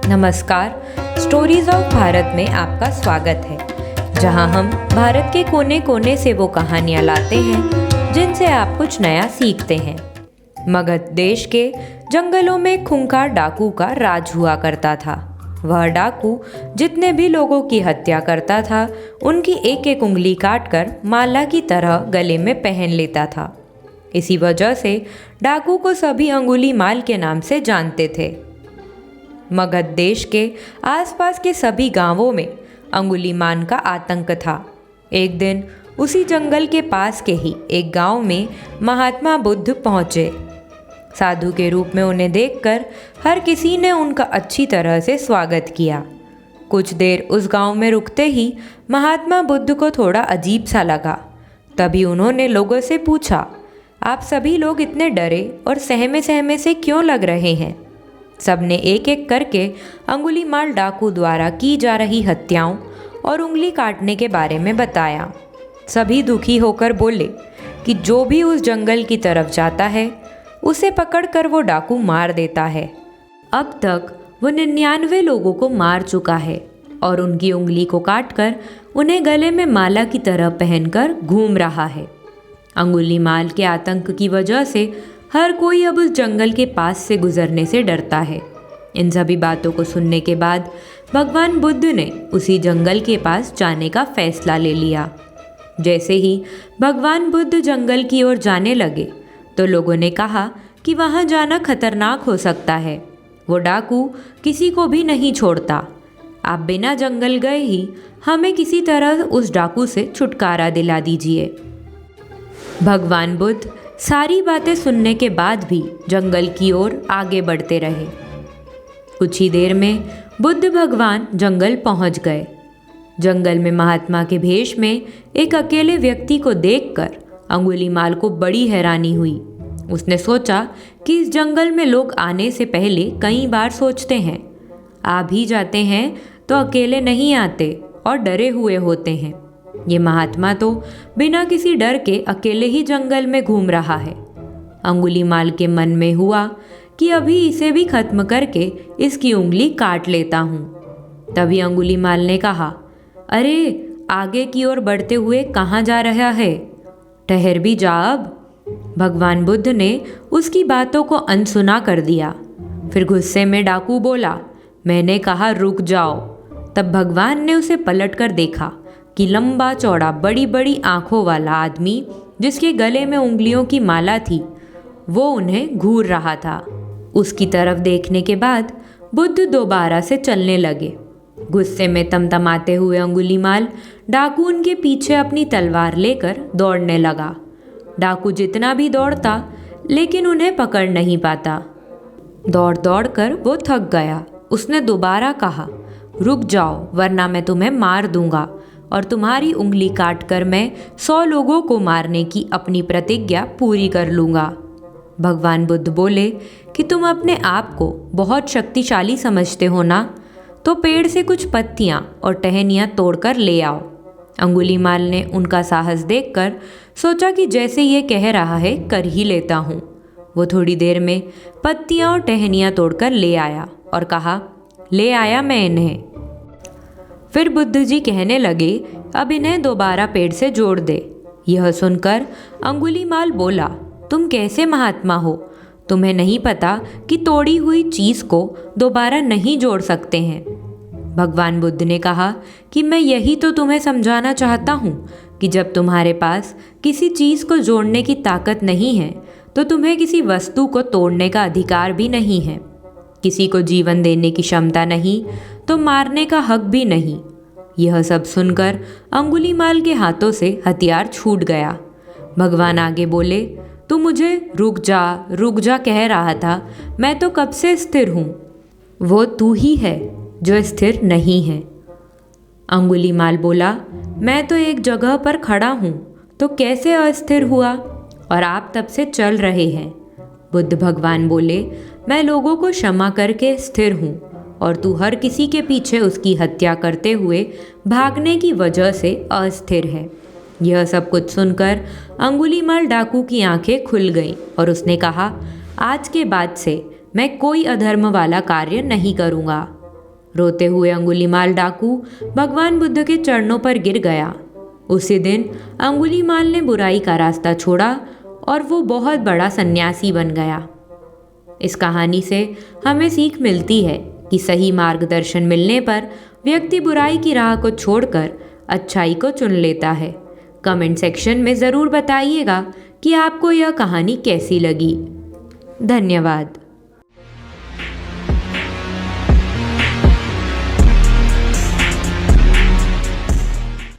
नमस्कार, stories of Bharat में आपका स्वागत है, जहां हम भारत के कोने कोने से वो कहानियां लाते हैं जिनसे आप कुछ नया सीखते हैं। मगध देश के जंगलों में खूंखार डाकू का राज हुआ करता था। वह डाकू जितने भी लोगों की हत्या करता था, उनकी एक एक उंगली काटकर माला की तरह गले में पहन लेता था। इसी वजह से डाकू को सभी अंगुली माल के नाम से जानते थे। मगध देश के आसपास के सभी गांवों में अंगुलीमाल का आतंक था। एक दिन उसी जंगल के पास के ही एक गांव में महात्मा बुद्ध पहुंचे। साधु के रूप में उन्हें देखकर हर किसी ने उनका अच्छी तरह से स्वागत किया। कुछ देर उस गांव में रुकते ही महात्मा बुद्ध को थोड़ा अजीब सा लगा। तभी उन्होंने लोगों से पूछा, आप सभी लोग इतने डरे और सहमे सहमे से क्यों लग रहे हैं? सबने एक एक करके अंगुलीमाल डाकू द्वारा की जा रही हत्याओं और उंगली काटने के बारे में बताया। सभी दुखी होकर बोले कि जो भी उस जंगल की तरफ जाता है उसे पकड़कर वो डाकू मार देता है। अब तक वो 99 लोगों को मार चुका है और उनकी उंगली को काटकर उन्हें गले में माला की तरह पहनकर घूम रहा है। अंगुलीमाल के आतंक की वजह से हर कोई अब उस जंगल के पास से गुजरने से डरता है। इन सभी बातों को सुनने के बाद भगवान बुद्ध ने उसी जंगल के पास जाने का फैसला ले लिया। जैसे ही भगवान बुद्ध जंगल की ओर जाने लगे तो लोगों ने कहा कि वहाँ जाना खतरनाक हो सकता है। वो डाकू किसी को भी नहीं छोड़ता। आप बिना जंगल गए ही हमें किसी तरह उस डाकू से छुटकारा दिला दीजिए। भगवान बुद्ध सारी बातें सुनने के बाद भी जंगल की ओर आगे बढ़ते रहे। कुछ ही देर में बुद्ध भगवान जंगल पहुंच गए। जंगल में महात्मा के भेष में एक अकेले व्यक्ति को देखकर अंगुलीमाल को बड़ी हैरानी हुई। उसने सोचा कि इस जंगल में लोग आने से पहले कई बार सोचते हैं, आ भी जाते हैं तो अकेले नहीं आते और डरे हुए होते हैं। ये महात्मा तो बिना किसी डर के अकेले ही जंगल में घूम रहा है। अंगुलीमाल के मन में हुआ कि अभी इसे भी खत्म करके इसकी उंगली काट लेता हूँ। तभी अंगुलीमाल ने कहा, अरे आगे की ओर बढ़ते हुए कहाँ जा रहा है? ठहर भी जा अब। भगवान बुद्ध ने उसकी बातों को अनसुना कर दिया। फिर गुस्से में डाकू बोला, मैंने कहा रुक जाओ। तब भगवान ने उसे पलट कर देखा कि लंबा चौड़ा बड़ी बड़ी आंखों वाला आदमी जिसके गले में उंगलियों की माला थी, वो उन्हें घूर रहा था। उसकी तरफ देखने के बाद बुद्ध दोबारा से चलने लगे। गुस्से में तमतमाते हुए अंगुलीमाल डाकू उनके पीछे अपनी तलवार लेकर दौड़ने लगा। डाकू जितना भी दौड़ता लेकिन उन्हें पकड़ नहीं पाता। दौड़ दौड़ कर वो थक गया। उसने दोबारा कहा, रुक जाओ वरना मैं तुम्हें मार दूंगा और तुम्हारी उंगली काटकर मैं 100 लोगों को मारने की अपनी प्रतिज्ञा पूरी कर लूँगा। भगवान बुद्ध बोले कि तुम अपने आप को बहुत शक्तिशाली समझते हो ना, तो पेड़ से कुछ पत्तियाँ और टहनियाँ तोड़कर ले आओ। अंगुलीमाल ने उनका साहस देखकर सोचा कि जैसे ये कह रहा है कर ही लेता हूँ। वो थोड़ी देर में पत्तियाँ और टहनियाँ तोड़कर ले आया और कहा, ले आया मैं इन्हें। फिर बुद्ध जी कहने लगे, अब इन्हें दोबारा पेड़ से जोड़ दे। यह सुनकर अंगुलीमाल बोला, तुम कैसे महात्मा हो? तुम्हें नहीं पता कि तोड़ी हुई चीज़ को दोबारा नहीं जोड़ सकते हैं। भगवान बुद्ध ने कहा कि मैं यही तो तुम्हें समझाना चाहता हूँ कि जब तुम्हारे पास किसी चीज़ को जोड़ने की ताकत नहीं है तो तुम्हें किसी वस्तु को तोड़ने का अधिकार भी नहीं है। किसी को जीवन देने की क्षमता नहीं तो मारने का हक भी नहीं। यह सब सुनकर अंगुलीमाल के हाथों से हथियार छूट गया। भगवान आगे बोले, तू मुझे रुक जा कह रहा था। मैं तो कब से स्थिर हूँ। वो तू ही है जो स्थिर नहीं है। अंगुलीमाल बोला, मैं तो एक जगह पर खड़ा हूँ तो कैसे अस्थिर हुआ और आप तब से चल रहे हैं। बुद्ध भगवान बोले, मैं लोगों को क्षमा करके स्थिर हूँ और तू हर किसी के पीछे उसकी हत्या करते हुए भागने की वजह से अस्थिर है। यह सब कुछ सुनकर अंगुलीमाल डाकू की आंखें खुल गईं और उसने कहा, आज के बाद से मैं कोई अधर्म वाला कार्य नहीं करूँगा। रोते हुए अंगुलीमाल डाकू भगवान बुद्ध के चरणों पर गिर गया। उसी दिन अंगुलीमाल ने बुराई का रास्ता छोड़ा और वो बहुत बड़ा सन्यासी बन गया। इस कहानी से हमें सीख मिलती है कि सही मार्गदर्शन मिलने पर व्यक्ति बुराई की राह को छोड़कर अच्छाई को चुन लेता है। कमेंट सेक्शन में ज़रूर बताइएगा कि आपको यह कहानी कैसी लगी। धन्यवाद।